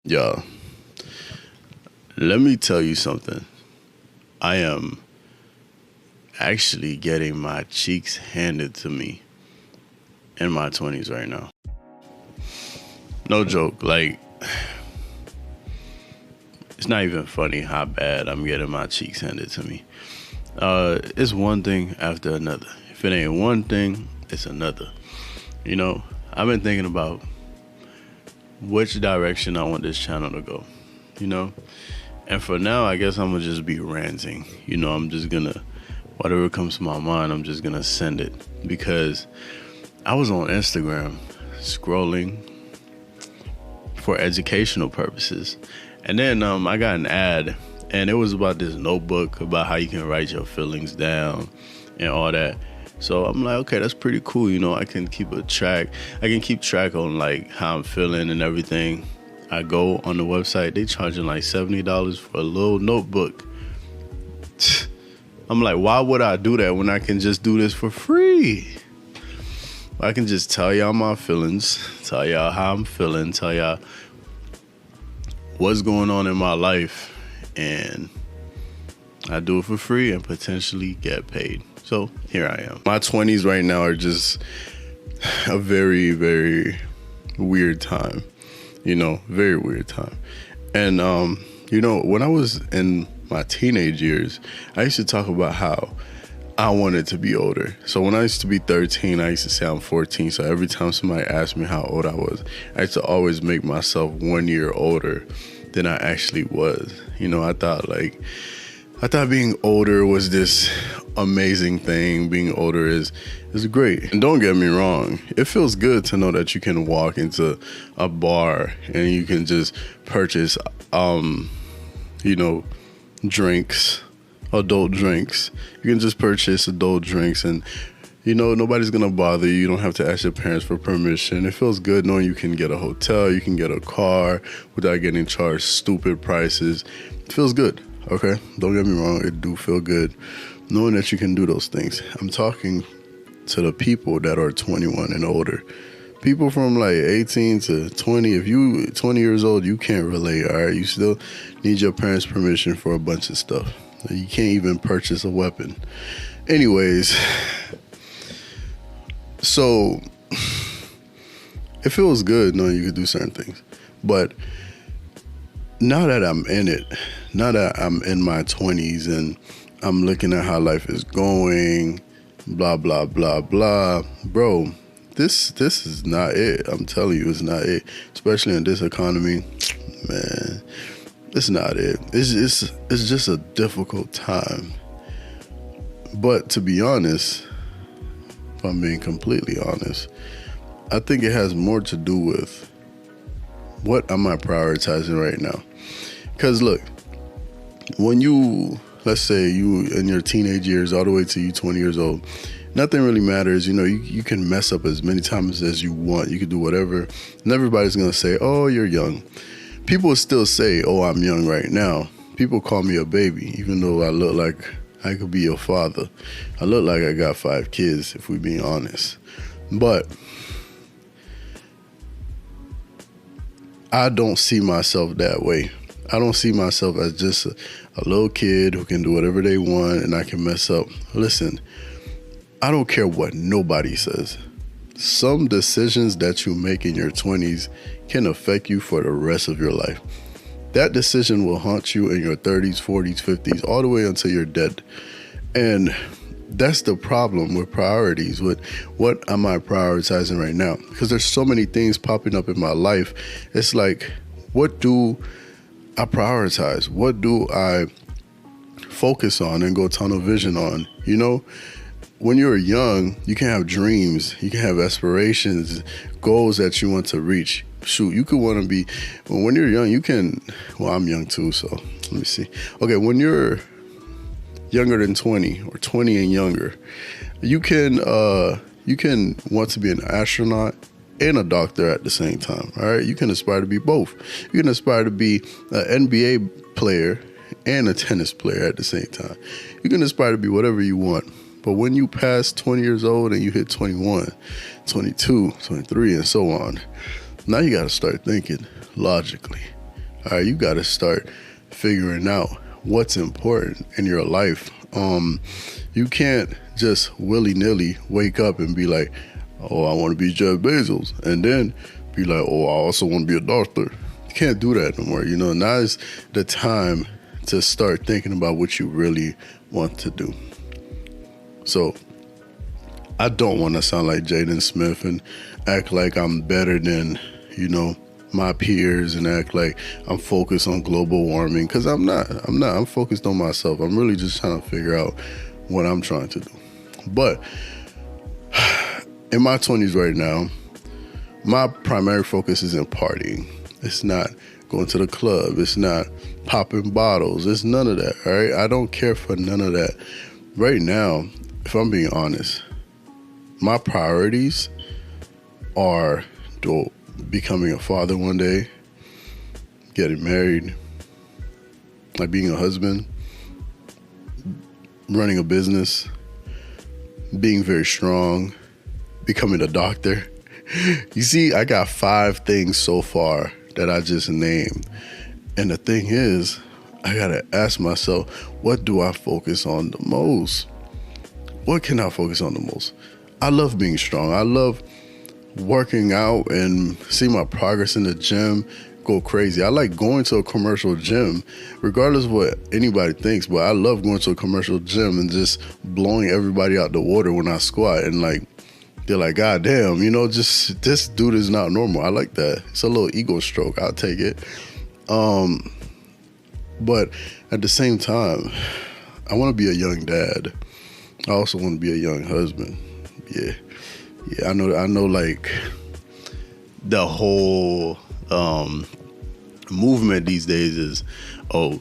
Y'all, let me tell you something. I am actually getting my cheeks handed to me in my 20s right now. No joke. Like, it's not even funny how bad I'm getting my cheeks handed to me. It's one thing after another. If it ain't one thing, it's another. You know, I've been thinking about which direction I want this channel to go, you know? And for now, I guess I'm gonna just be ranting. You know, I'm just gonna, whatever comes to my mind, I'm just gonna send it. Because I was on Instagram scrolling for educational purposes. And then I got an ad, and it was about this notebook about how you can write your feelings down and all that. So I'm like, okay, that's pretty cool. You know, I can keep track on like how I'm feeling and everything. I go on the website, they charging like $70 for a little notebook. I'm like, why would I do that when I can just do this for free? I can just tell y'all my feelings, tell y'all how I'm feeling, tell y'all what's going on in my life, and I do it for free and potentially get paid. So here I am. My 20s right now are just a very, very weird time. You know, very weird time. And, you know, when I was in my teenage years, I used to talk about how I wanted to be older. So when I used to be 13, I used to say I'm 14. So every time somebody asked me how old I was, I used to always make myself 1 year older than I actually was. You know, I thought being older was this amazing thing. Being older is great. And don't get me wrong, it feels good to know that you can walk into a bar and you can just purchase, you know, drinks, adult drinks. You can just purchase adult drinks and, you know, nobody's gonna bother you. You don't have to ask your parents for permission. It feels good knowing you can get a hotel, you can get a car without getting charged stupid prices. It feels good. Okay, don't get me wrong, it do feel good knowing that you can do those things. I'm talking to the people that are 21 and older. People from like 18 to 20, if you 20 years old, you can't relate, all right? You still need your parents' permission for a bunch of stuff. You can't even purchase a weapon. Anyways, so it feels good knowing you can do certain things. But now that I'm in it, now that I'm in my 20s and I'm looking at how life is going, blah, blah, blah, blah, bro, this is not it. I'm telling you, it's not it. Especially in this economy, man, it's not it. It's just a difficult time. But to be honest, if I'm being completely honest, I think it has more to do with what am I prioritizing right now? Because look, when you, let's say you in your teenage years all the way to you 20 years old, nothing really matters. You know, you can mess up as many times as you want. You can do whatever. And everybody's going to say, oh, you're young. People still say, oh, I'm young right now. People call me a baby, even though I look like I could be your father. I look like I got 5 kids, if we're being honest. But I don't see myself that way. I don't see myself as just a little kid who can do whatever they want and I can mess up. Listen, I don't care what nobody says. Some decisions that you make in your 20s can affect you for the rest of your life. That decision will haunt you in your 30s, 40s, 50s, all the way until you're dead. And that's the problem with priorities, with what am I prioritizing right now? Because there's so many things popping up in my life. It's like, what do I prioritize? What do I focus on and go tunnel vision on? You know, when you're young, you can have dreams, you can have aspirations, goals that you want to reach. Shoot, you could want to be, when you're young, you can, well, I'm young too, so let me see. Okay, when you're younger than 20 or 20 and younger, you can want to be an astronaut and a doctor at the same time. All right, you can aspire to be both. You can aspire to be an NBA player and a tennis player at the same time. You can aspire to be whatever you want. But when you pass 20 years old and you hit 21, 22, 23, and so on, now you got to start thinking logically. All right, you got to start figuring out what's important in your life. You can't just willy-nilly wake up and be like, oh, I want to be Jeff Bezos, and then be like, oh, I also want to be a doctor. You can't do that no more. Now is the time to start thinking about what you really want to do. So I don't want to sound like Jaden Smith and act like I'm better than, my peers, and act like I'm focused on global warming, because I'm not. I'm focused on myself. I'm really just trying to figure out what I'm trying to do. But in my 20s right now, my primary focus is in partying. It's not going to the club. It's not popping bottles. It's none of that, all right? I don't care for none of that. Right now, if I'm being honest, my priorities are becoming a father one day, getting married, like being a husband, running a business, being very strong, becoming a doctor. You see, I got 5 things so far that I just named. And the thing is, I gotta ask myself, what do I focus on the most? What can I focus on the most? I love being strong. I love working out and see my progress in the gym go crazy. I like going to a commercial gym, regardless of what anybody thinks, but I love going to a commercial gym and just blowing everybody out the water when I squat, and they're like, God damn, just this dude is not normal. I like that. It's a little ego stroke. I'll take it. But at the same time, I want to be a young dad. I also want to be a young husband. Yeah, I know. Like the whole movement these days is, oh,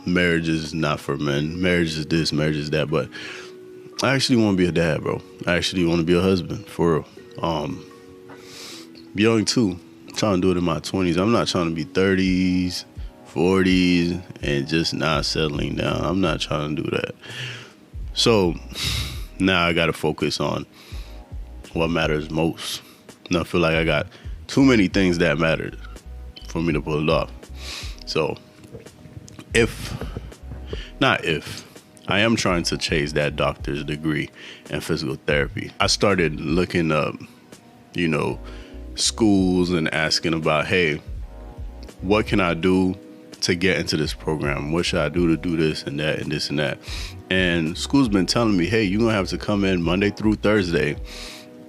marriage is not for men. Marriage is this, marriage is that. But I actually want to be a dad, bro. I actually want to be a husband, for real. Young too. I'm trying to do it in my 20s. I'm not trying to be 30s, 40s, and just not settling down. I'm not trying to do that. So now I got to focus on what matters most. And I feel like I got too many things that matter for me to pull it off. So I am trying to chase that doctor's degree in physical therapy. I started looking up, schools and asking about, hey, what can I do to get into this program? What should I do to do this and that and this and that? And school's been telling me, hey, you're going to have to come in Monday through Thursday,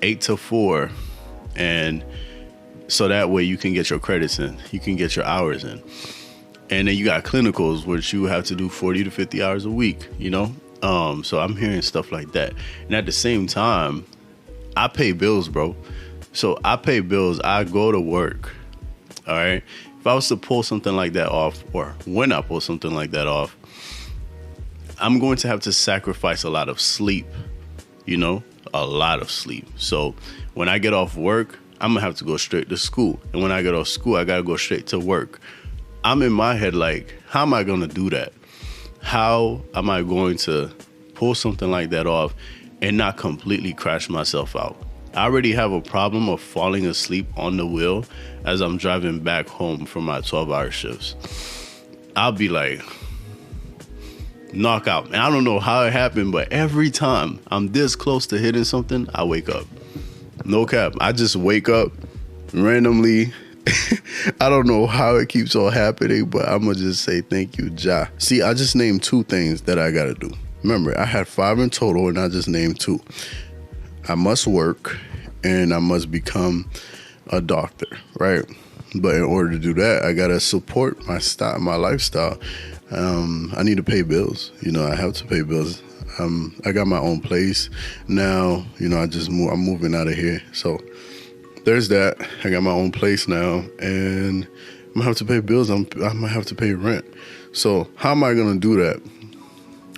8 to 4. And so that way you can get your credits in. You can get your hours in. And then you got clinicals, which you have to do 40 to 50 hours a week, So I'm hearing stuff like that. And at the same time, I pay bills, bro. So I pay bills. I go to work. All right. If I was to pull something like that off, or when I pull something like that off, I'm going to have to sacrifice a lot of sleep, a lot of sleep. So when I get off work, I'm going to have to go straight to school. And when I get off school, I got to go straight to work. I'm in my head like, how am I going to do that? How am I going to pull something like that off and not completely crash myself out? I already have a problem of falling asleep on the wheel as I'm driving back home from my 12-hour shifts. I'll be like, knockout. And I don't know how it happened, but every time I'm this close to hitting something, I wake up. No cap. I just wake up randomly. I don't know how it keeps on happening, but I'm going to just say thank you, Ja. See, I just named 2 things that I got to do. Remember, I had 5 in total, and I just named 2. I must work, and I must become a doctor, right? But in order to do that, I got to support my lifestyle. I need to pay bills. I have to pay bills. I got my own place now. I'm moving out of here. So there's that. I got my own place now, and I'm gonna have to pay bills. I'm gonna have to pay rent. So how am I gonna do that?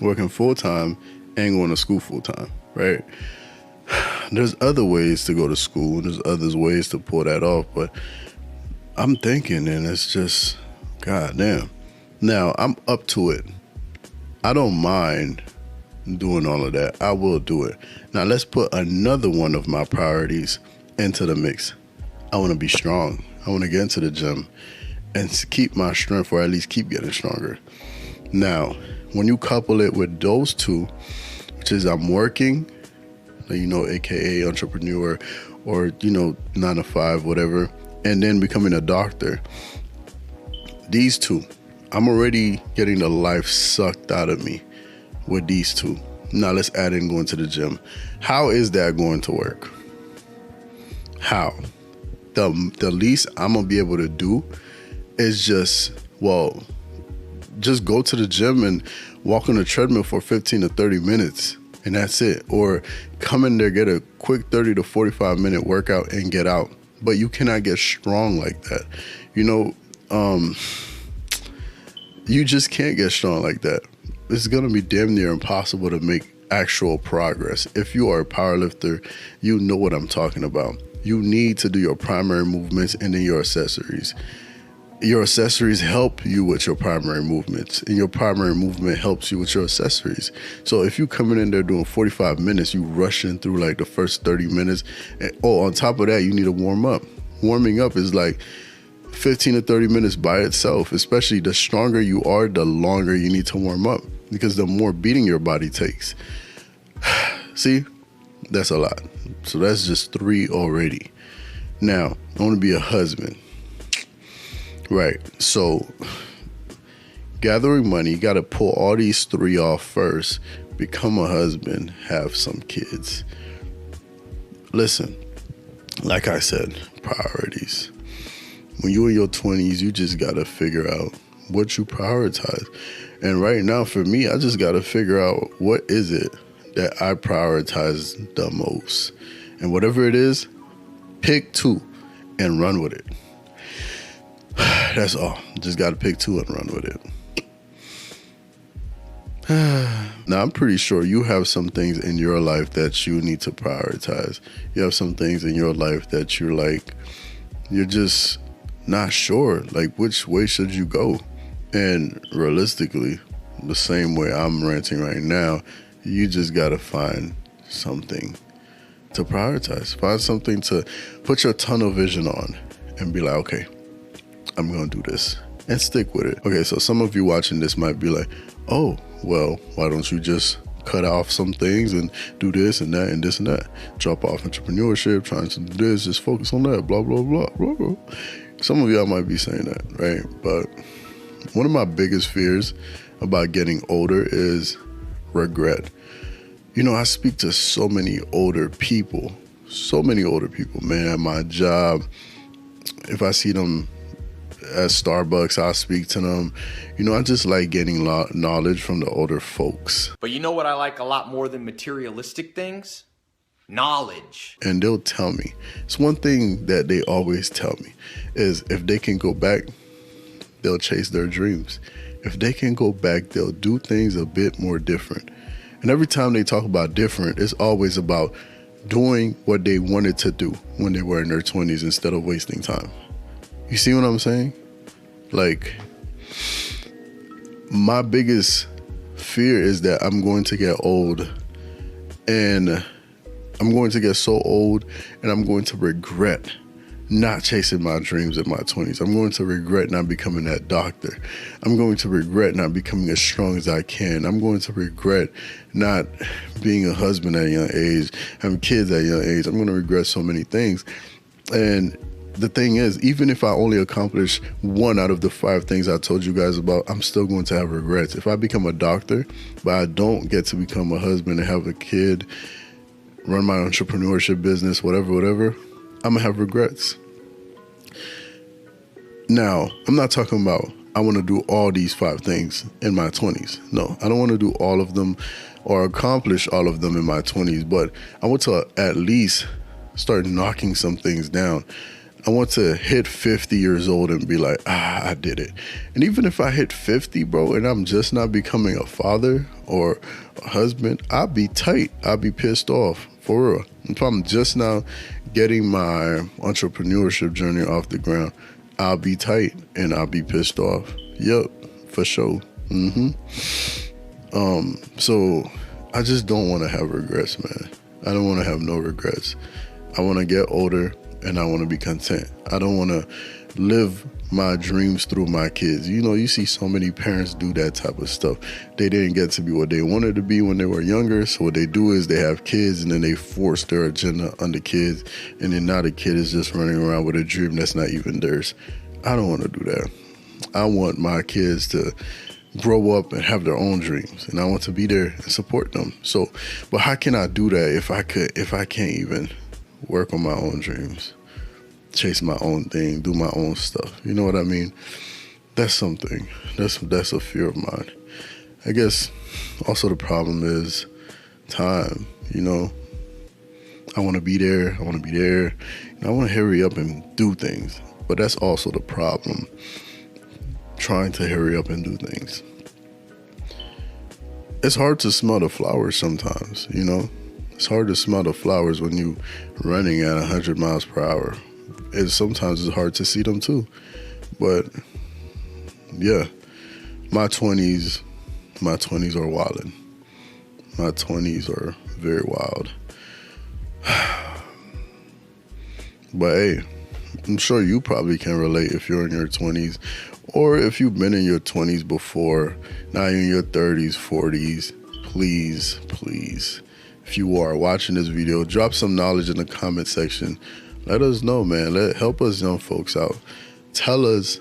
Working full time and going to school full time, right? There's other ways to go to school, and there's other ways to pull that off, but I'm thinking, and it's just, God damn. Now I'm up to it. I don't mind doing all of that. I will do it. Now let's put another one of my priorities into the mix. I want to be strong. I want to get into the gym and keep my strength, or at least keep getting stronger. Now, when you couple it with those two, which is I'm working, AKA entrepreneur, or 9 to 5, whatever, and then becoming a doctor, these two, I'm already getting the life sucked out of me with these two. Now let's add in going to the gym. How is that going to work? How? The least I'm gonna be able to do is just go to the gym and walk on the treadmill for 15 to 30 minutes, and that's it. Or come in there, get a quick 30 to 45 minute workout and get out. But you cannot get strong like that. You just can't get strong like that. It's gonna be damn near impossible to make actual progress. If you are a powerlifter, you know what I'm talking about. You need to do your primary movements and then your accessories. Your accessories help you with your primary movements, and your primary movement helps you with your accessories. So if you coming in there doing 45 minutes, you rushing through like the first 30 minutes. And, on top of that, you need to warm up. Warming up is like 15 to 30 minutes by itself. Especially the stronger you are, the longer you need to warm up, because the more beating your body takes. See, that's a lot. So that's just 3 already. Now, I want to be a husband. Right. So gathering money, you got to pull all these 3 off first, become a husband, have some kids. Listen, like I said, priorities. When you're in your 20s, you just got to figure out what you prioritize. And right now for me, I just got to figure out what is it that I prioritize the most. And whatever it is, pick 2 and run with it. That's all. Just got to pick 2 and run with it. Now, I'm pretty sure you have some things in your life that you need to prioritize. You have some things in your life that you're just not sure, like which way should you go? And realistically, the same way I'm ranting right now, you just got to find something to prioritize. Find something to put your tunnel vision on and be like, okay, I'm going to do this, and stick with it. Okay, so some of you watching this might be like, oh, well, why don't you just cut off some things and do this and that and this and that? Drop off entrepreneurship, trying to do this, just focus on that, blah, blah, blah, blah, blah. Some of y'all might be saying that, right? But one of my biggest fears about getting older is regret. I speak to so many older people, man, at my job. If I see them at Starbucks, I'll speak to them. I just like getting knowledge from the older folks. But you know what I like a lot more than materialistic things? Knowledge. And they'll tell me. It's one thing that they always tell me is if they can go back, they'll chase their dreams. If they can go back, they'll do things a bit more different. And every time they talk about different, it's always about doing what they wanted to do when they were in their 20s instead of wasting time. You see what I'm saying? Like, my biggest fear is that I'm going to get old, and I'm going to get so old, and I'm going to regret not chasing my dreams in my 20s. I'm going to regret not becoming that doctor. I'm going to regret not becoming as strong as I can. I'm going to regret not being a husband at a young age, having kids at a young age. I'm going to regret so many things. And the thing is, even if I only accomplish 1 out of the 5 things I told you guys about, I'm still going to have regrets. If I become a doctor, but I don't get to become a husband and have a kid, run my entrepreneurship business, whatever, I'm gonna have regrets. Now, I'm not talking about I want to do all these 5 things in my 20s. No, I don't want to do all of them or accomplish all of them in my 20s, but I want to at least start knocking some things down. I want to hit 50 years old and be like, I did it. And even if I hit 50, bro, and I'm just not becoming a father or a husband, I'll be tight. I'll be pissed off, for real. If I'm just now getting my entrepreneurship journey off the ground, I'll be tight and I'll be pissed off. Yep, for sure. So I just don't want to have regrets, man. I don't want to have no regrets. I want to get older and I want to be content. I don't want to live my dreams through my kids. You know, you see so many parents do that type of stuff. They didn't get to be what they wanted to be when they were younger, so what they do is they have kids and then they force their agenda on the kids, and then now the kid is just running around with a dream that's not even theirs. I don't want to do that. I want my kids to grow up and have their own dreams, and I want to be there and support them. So, but how can I do that if I can't even work on my own dreams, chase my own thing, do my own stuff? You know what I mean? That's something. That's a fear of mine. I guess also the problem is time. You know, I want to be there. I want to be there. And I want to hurry up and do things. But that's also the problem. Trying to hurry up and do things. It's hard to smell the flowers sometimes, you know? It's hard to smell the flowers when you're running at 100 miles per hour. Sometimes it's hard to see them too. But yeah, my 20s are wildin'. My 20s are very wild. But hey, I'm sure you probably can relate if you're in your 20s, or if you've been in your 20s before, now you're in your 30s, 40s. Please, if you are watching this video, drop some knowledge in the comment section. Let us know, man. Help us young folks out. Tell us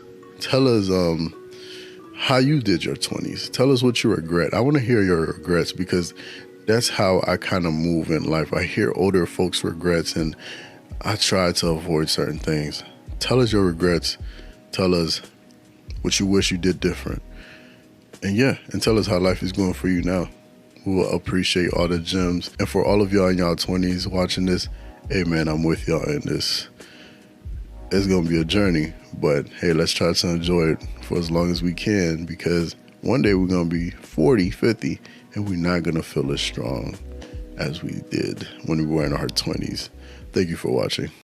how you did your 20s. Tell us what you regret. I want to hear your regrets, because that's how I kind of move in life. I hear older folks' regrets, and I try to avoid certain things. Tell us your regrets. Tell us what you wish you did different. And tell us how life is going for you now. We will appreciate all the gems. And for all of y'all in y'all 20s watching this, hey man, I'm with y'all in this. It's going to be a journey, but hey, let's try to enjoy it for as long as we can, because one day we're going to be 40, 50, and we're not going to feel as strong as we did when we were in our 20s. Thank you for watching.